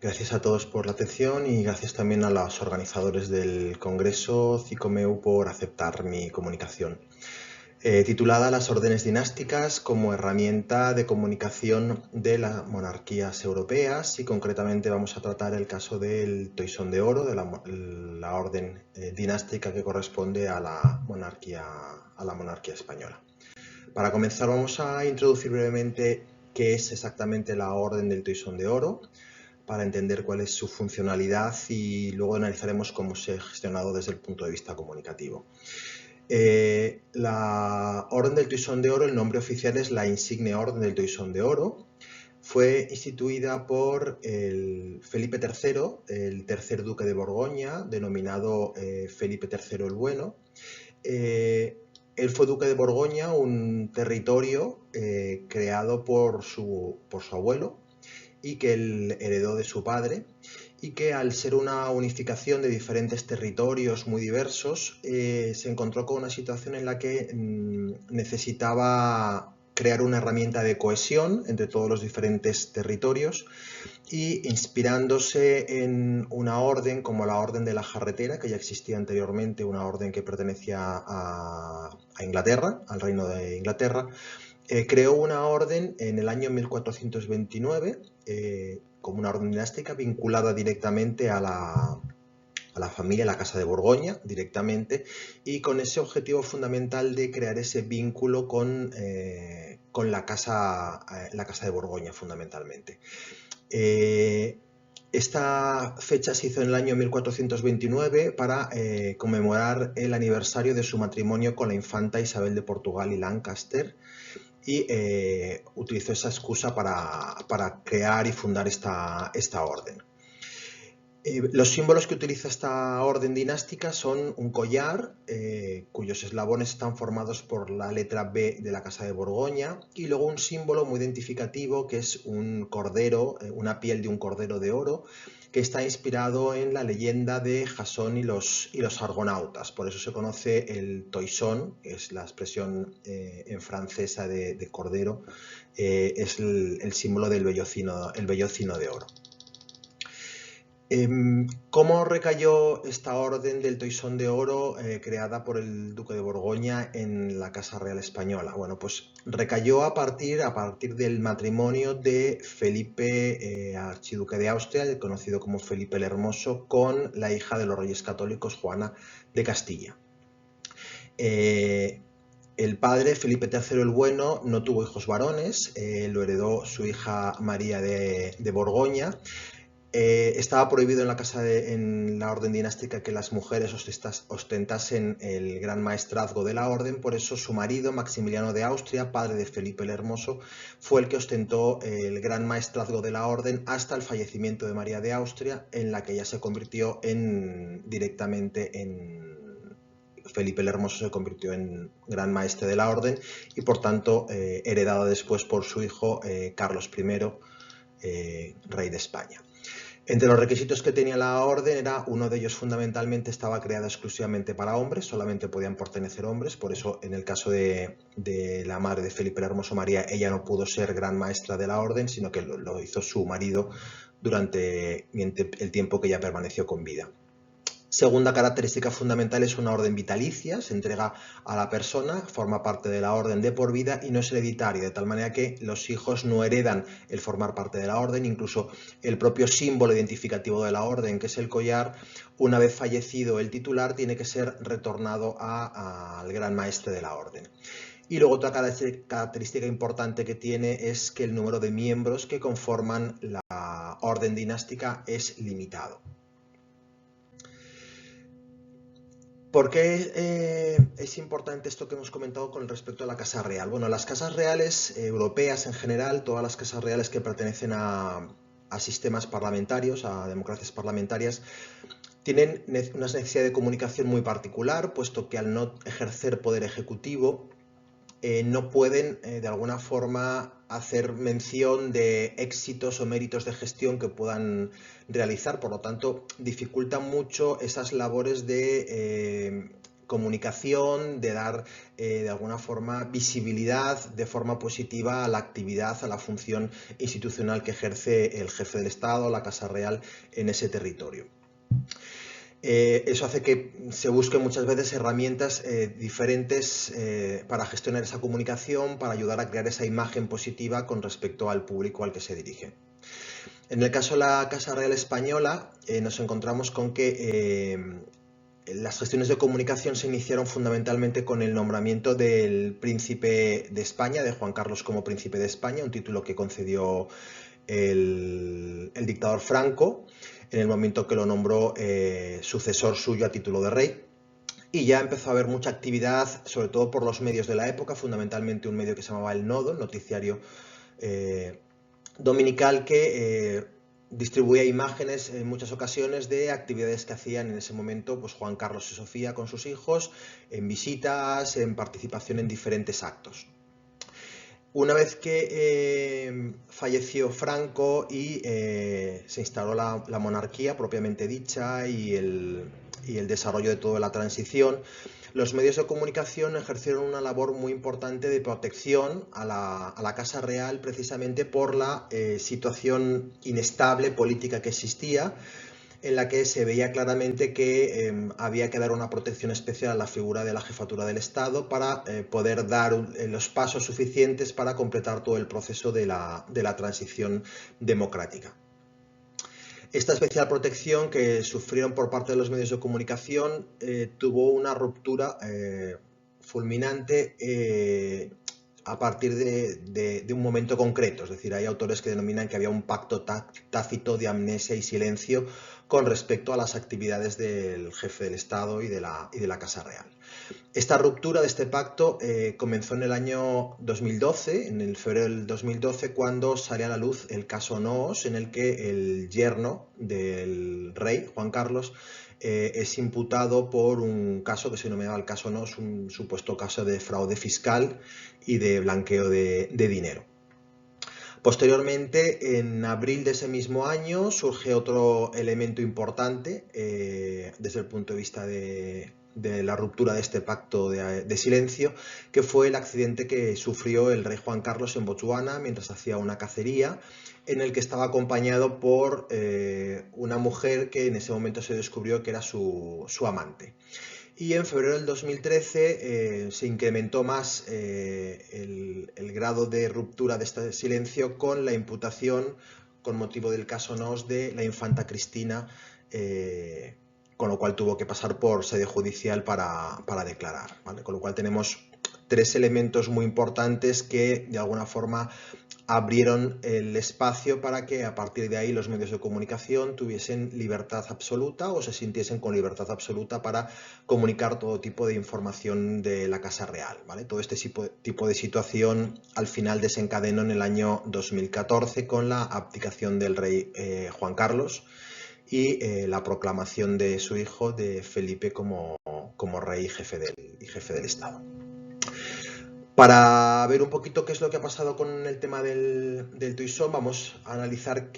Gracias a todos por la atención y gracias también a los organizadores del Congreso CICOMEU por aceptar mi comunicación. Titulada Las órdenes dinásticas como herramienta de comunicación de las monarquías europeas, y concretamente vamos a tratar el caso del Toisón de Oro, de la orden dinástica que corresponde a la monarquía española. Para comenzar vamos a introducir brevemente qué es exactamente la orden del Toisón de Oro, para entender cuál es su funcionalidad, y luego analizaremos cómo se ha gestionado desde el punto de vista comunicativo. La Orden del Toisón de Oro, el nombre oficial es la Insigne Orden del Toisón de Oro. Fue instituida por el Felipe III, el tercer duque de Borgoña, denominado Felipe III el Bueno. Él fue duque de Borgoña, un territorio creado por su abuelo y que él heredó de su padre, y que al ser una unificación de diferentes territorios muy diversos, se encontró con una situación en la que necesitaba crear una herramienta de cohesión entre todos los diferentes territorios, y inspirándose en una orden como la Orden de la Jarretera, que ya existía anteriormente, una orden que pertenecía a Inglaterra, al Reino de Inglaterra, creó una orden en el año 1429 como una orden dinástica vinculada directamente a la familia, a la Casa de Borgoña, directamente, y con ese objetivo fundamental de crear ese vínculo con la casa de Borgoña, fundamentalmente. Esta fecha se hizo en el año 1429 para conmemorar el aniversario de su matrimonio con la infanta Isabel de Portugal y Lancaster, y utilizó esa excusa para crear y fundar esta orden. Los símbolos que utiliza esta orden dinástica son un collar, cuyos eslabones están formados por la letra B de la Casa de Borgoña, y luego un símbolo muy identificativo que es un cordero, una piel de un cordero de oro, que está inspirado en la leyenda de Jasón y los argonautas. Por eso se conoce el toisón, que es la expresión en francesa de cordero, es el símbolo del vellocino de oro. ¿Cómo recayó esta orden del Toisón de Oro creada por el duque de Borgoña en la Casa Real Española? Bueno, pues recayó a partir del matrimonio de Felipe, archiduque de Austria, conocido como Felipe el Hermoso, con la hija de los reyes católicos, Juana de Castilla. El padre, Felipe III el Bueno, no tuvo hijos varones, lo heredó su hija María de Borgoña. Estaba prohibido en la orden dinástica que las mujeres ostentasen el gran maestrazgo de la orden. Por eso su marido, Maximiliano de Austria, padre de Felipe el Hermoso, fue el que ostentó el gran maestrazgo de la orden hasta el fallecimiento de María de Austria, en la que ella se convirtió directamente en Felipe el Hermoso, se convirtió en gran maestre de la orden, y por tanto heredada después por su hijo Carlos I, rey de España. Entre los requisitos que tenía la orden uno de ellos fundamentalmente estaba creada exclusivamente para hombres, solamente podían pertenecer hombres. Por eso en el caso de la madre de Felipe el Hermoso, María, ella no pudo ser gran maestra de la orden, sino que lo hizo su marido durante el tiempo que ella permaneció con vida. Segunda característica fundamental, es una orden vitalicia, se entrega a la persona, forma parte de la orden de por vida y no es hereditaria, de tal manera que los hijos no heredan el formar parte de la orden. Incluso el propio símbolo identificativo de la orden, que es el collar, una vez fallecido el titular, tiene que ser retornado al gran maestre de la orden. Y luego otra característica importante que tiene es que el número de miembros que conforman la orden dinástica es limitado. ¿Por qué es importante esto que hemos comentado con respecto a la Casa Real? Bueno, las casas reales europeas en general, todas las casas reales que pertenecen a sistemas parlamentarios, a democracias parlamentarias, tienen una necesidad de comunicación muy particular, puesto que al no ejercer poder ejecutivo, no pueden de alguna forma hacer mención de éxitos o méritos de gestión que puedan realizar. Por lo tanto, dificultan mucho esas labores de comunicación, de dar de alguna forma visibilidad de forma positiva a la actividad, a la función institucional que ejerce el jefe del Estado, la Casa Real, en ese territorio. Eso hace que se busquen muchas veces herramientas diferentes para gestionar esa comunicación, para ayudar a crear esa imagen positiva con respecto al público al que se dirige. En el caso de la Casa Real Española, nos encontramos con que las gestiones de comunicación se iniciaron fundamentalmente con el nombramiento del príncipe de España, de Juan Carlos como príncipe de España, un título que concedió el dictador Franco en el momento que lo nombró sucesor suyo a título de rey. Y ya empezó a haber mucha actividad, sobre todo por los medios de la época, fundamentalmente un medio que se llamaba El Nodo, el noticiario dominical, que distribuía imágenes en muchas ocasiones de actividades que hacían en ese momento pues, Juan Carlos y Sofía con sus hijos, en visitas, en participación en diferentes actos. Una vez que falleció Franco y se instaló la monarquía propiamente dicha y el desarrollo de toda la transición, los medios de comunicación ejercieron una labor muy importante de protección a la Casa Real precisamente por la situación inestable política que existía, en la que se veía claramente que había que dar una protección especial a la figura de la jefatura del Estado para poder dar los pasos suficientes para completar todo el proceso de la transición democrática. Esta especial protección que sufrieron por parte de los medios de comunicación tuvo una ruptura fulminante a partir de un momento concreto. Es decir, hay autores que denominan que había un pacto tácito de amnesia y silencio con respecto a las actividades del jefe del Estado y de la Casa Real. Esta ruptura de este pacto comenzó en el año 2012, en el febrero del 2012, cuando sale a la luz el caso Noos, en el que el yerno del rey, Juan Carlos, es imputado por un caso que se denominaba el caso Noos, un supuesto caso de fraude fiscal y de blanqueo de dinero. Posteriormente, en abril de ese mismo año, surge otro elemento importante desde el punto de vista de la ruptura de este pacto de silencio, que fue el accidente que sufrió el rey Juan Carlos en Botsuana mientras hacía una cacería, en el que estaba acompañado por una mujer que en ese momento se descubrió que era su amante. Y en febrero del 2013 se incrementó más el grado de ruptura de este silencio con la imputación, con motivo del caso Noos, de la infanta Cristina, con lo cual tuvo que pasar por sede judicial para declarar, ¿vale? Con lo cual tenemos tres elementos muy importantes que de alguna forma abrieron el espacio para que a partir de ahí los medios de comunicación tuviesen libertad absoluta o se sintiesen con libertad absoluta para comunicar todo tipo de información de la Casa Real, ¿vale? Todo este tipo de situación al final desencadenó en el año 2014 con la abdicación del rey Juan Carlos y la proclamación de su hijo, de Felipe, como rey y jefe del Estado. Para ver un poquito qué es lo que ha pasado con el tema del Toisón, vamos a analizar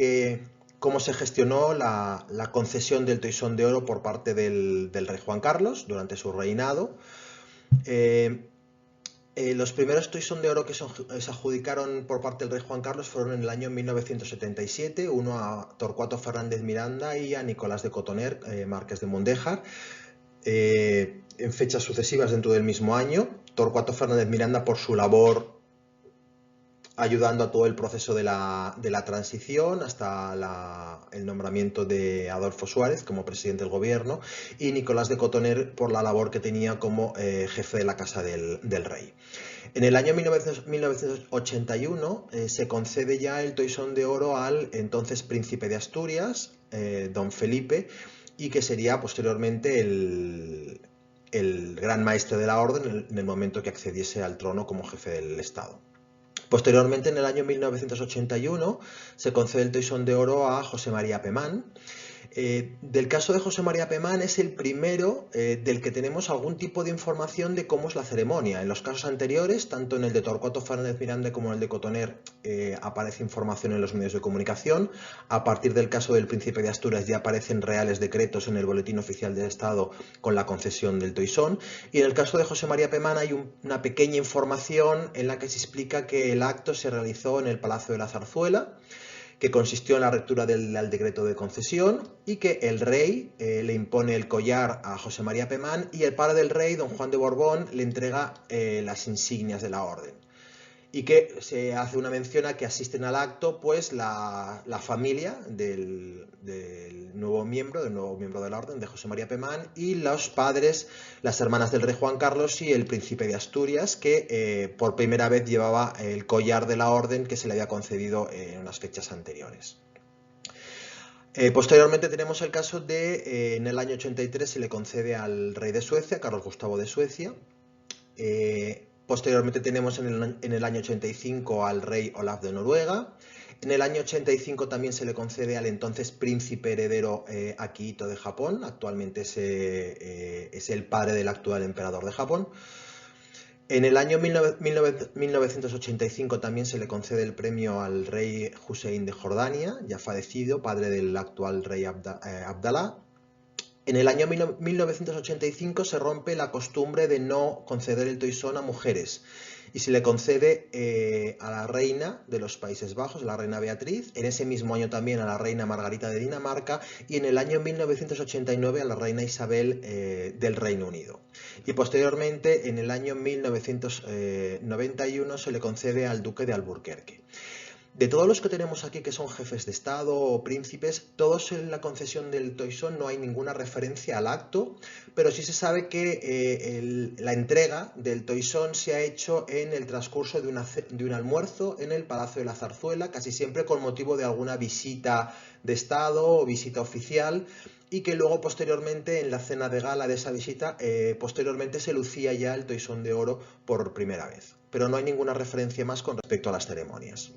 cómo se gestionó la concesión del Toisón de Oro por parte del rey Juan Carlos durante su reinado. Los primeros Toisón de Oro que se adjudicaron por parte del rey Juan Carlos fueron en el año 1977, uno a Torcuato Fernández Miranda y a Nicolás de Cotoner, marqués de Mondéjar. En fechas sucesivas dentro del mismo año, Torcuato Fernández Miranda por su labor ayudando a todo el proceso de la transición hasta el nombramiento de Adolfo Suárez como presidente del gobierno, y Nicolás de Cotoner por la labor que tenía como jefe de la Casa del Rey. En el año 1981 se concede ya el Toisón de Oro al entonces príncipe de Asturias, don Felipe, y que sería posteriormente el gran maestre de la orden en el momento que accediese al trono como jefe del Estado. Posteriormente, en el año 1981, se concede el Toisón de Oro a José María Pemán, Del caso de José María Pemán es el primero del que tenemos algún tipo de información de cómo es la ceremonia. En los casos anteriores, tanto en el de Torcuato Fernández Miranda como en el de Cotoner, aparece información en los medios de comunicación. A partir del caso del Príncipe de Asturias ya aparecen reales decretos en el Boletín Oficial del Estado con la concesión del Toisón. Y en el caso de José María Pemán hay una pequeña información en la que se explica que el acto se realizó en el Palacio de la Zarzuela, que consistió en la lectura del decreto de concesión y que el rey le impone el collar a José María Pemán y el padre del rey, don Juan de Borbón, le entrega las insignias de la orden. Y que se hace una mención a que asisten al acto pues la familia del nuevo miembro de la orden, de José María Pemán, y los padres, las hermanas del rey Juan Carlos y el príncipe de Asturias, que por primera vez llevaba el collar de la orden que se le había concedido en unas fechas anteriores. Posteriormente tenemos el caso de, en el año 83 se le concede al rey de Suecia, Carlos Gustavo de Suecia. Posteriormente tenemos en el año 85 al rey Olaf de Noruega. En el año 85 también se le concede al entonces príncipe heredero Akihito de Japón. Actualmente es el padre del actual emperador de Japón. En el año 1985 también se le concede el premio al rey Hussein de Jordania, ya fallecido, padre del actual rey Abdalá. En el año 1985 se rompe la costumbre de no conceder el toisón a mujeres y se le concede a la reina de los Países Bajos, la reina Beatriz, en ese mismo año también a la reina Margarita de Dinamarca y en el año 1989 a la reina Isabel del Reino Unido. Y posteriormente, en el año 1991, se le concede al duque de Alburquerque. De todos los que tenemos aquí que son jefes de Estado o príncipes, todos en la concesión del toisón no hay ninguna referencia al acto, pero sí se sabe que la entrega del toisón se ha hecho en el transcurso de un almuerzo en el Palacio de la Zarzuela, casi siempre con motivo de alguna visita de Estado o visita oficial, y que luego posteriormente en la cena de gala de esa visita, posteriormente se lucía ya el toisón de oro por primera vez. Pero no hay ninguna referencia más con respecto a las ceremonias.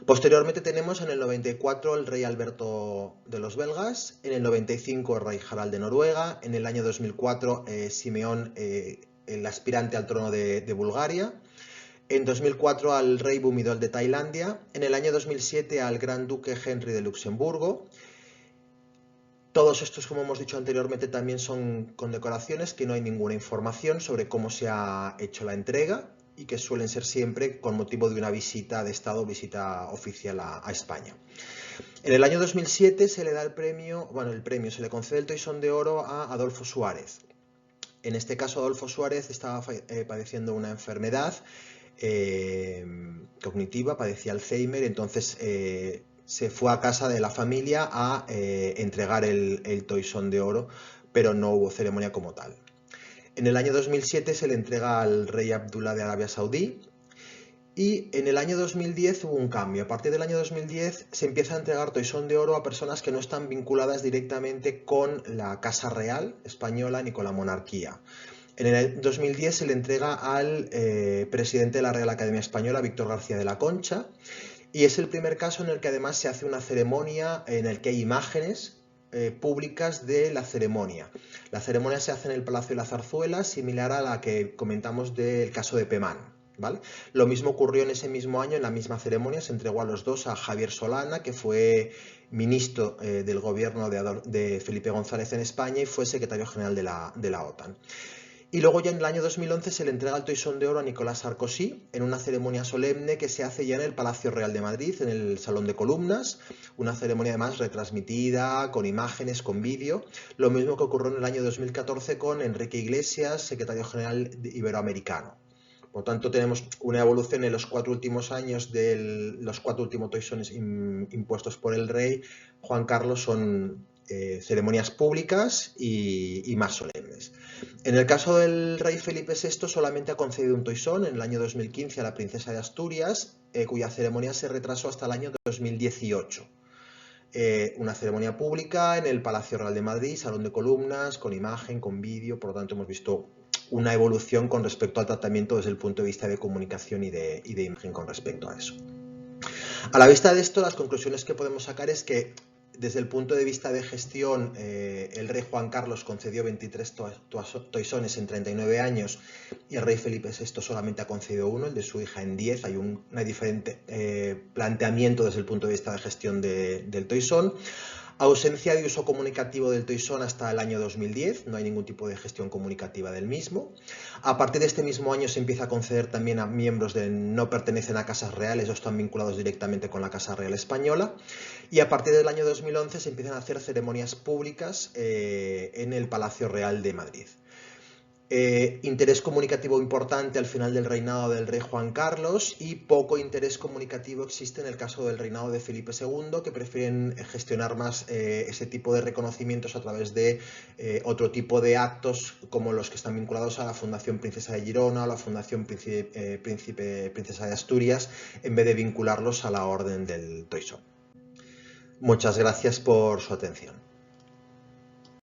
Posteriormente tenemos en el 94 el rey Alberto de los belgas, en el 95 el rey Harald de Noruega, en el año 2004 Simeón, el aspirante al trono de Bulgaria, en 2004 al rey Bhumibol de Tailandia, en el año 2007 al gran duque Henry de Luxemburgo. Todos estos, como hemos dicho anteriormente, también son condecoraciones que no hay ninguna información sobre cómo se ha hecho la entrega y que suelen ser siempre con motivo de una visita de Estado, visita oficial a España. En el año 2007 se le da el premio, se le concede el Toisón de Oro a Adolfo Suárez. En este caso Adolfo Suárez estaba padeciendo una enfermedad cognitiva, padecía Alzheimer, entonces se fue a casa de la familia a entregar el Toisón de Oro, pero no hubo ceremonia como tal. En el año 2007 se le entrega al rey Abdullah de Arabia Saudí y en el año 2010 hubo un cambio. A partir del año 2010 se empieza a entregar Toisón de Oro a personas que no están vinculadas directamente con la Casa Real española ni con la monarquía. En el 2010 se le entrega al presidente de la Real Academia Española, Víctor García de la Concha, y es el primer caso en el que además se hace una ceremonia en el que hay imágenes públicas de la ceremonia. La ceremonia se hace en el Palacio de la Zarzuela, similar a la que comentamos del caso de Pemán, ¿vale? Lo mismo ocurrió en ese mismo año, en la misma ceremonia, se entregó a los dos a Javier Solana, que fue ministro del gobierno de Felipe González en España y fue secretario general de la OTAN. Y luego ya en el año 2011 se le entrega el Toisón de Oro a Nicolás Sarkozy en una ceremonia solemne que se hace ya en el Palacio Real de Madrid, en el Salón de Columnas, una ceremonia además retransmitida, con imágenes, con vídeo, lo mismo que ocurrió en el año 2014 con Enrique Iglesias, secretario general iberoamericano. Por tanto, tenemos una evolución en los 4 últimos años de los 4 últimos toisones impuestos por el rey Juan Carlos son ceremonias públicas y más solemnes. En el caso del rey Felipe VI solamente ha concedido un toisón en el año 2015 a la princesa de Asturias, cuya ceremonia se retrasó hasta el año 2018. Una ceremonia pública en el Palacio Real de Madrid, Salón de Columnas, con imagen, con vídeo, por lo tanto hemos visto una evolución con respecto al tratamiento desde el punto de vista de comunicación y de imagen con respecto a eso. A la vista de esto, las conclusiones que podemos sacar es que Desde el punto de vista de gestión, el rey Juan Carlos concedió 23 toisones en 39 años y el rey Felipe VI solamente ha concedido uno, el de su hija, en 10. Hay un diferente planteamiento desde el punto de vista de gestión del toisón. Ausencia de uso comunicativo del toisón hasta el año 2010, no hay ningún tipo de gestión comunicativa del mismo. A partir de este mismo año se empieza a conceder también a miembros que no pertenecen a casas reales o están vinculados directamente con la Casa Real Española. Y a partir del año 2011 se empiezan a hacer ceremonias públicas en el Palacio Real de Madrid. Interés comunicativo importante al final del reinado del rey Juan Carlos y poco interés comunicativo existe en el caso del reinado de Felipe II, que prefieren gestionar más ese tipo de reconocimientos a través de otro tipo de actos como los que están vinculados a la Fundación Princesa de Girona o la Fundación Princesa de Asturias, en vez de vincularlos a la Orden del Toisón. Muchas gracias por su atención.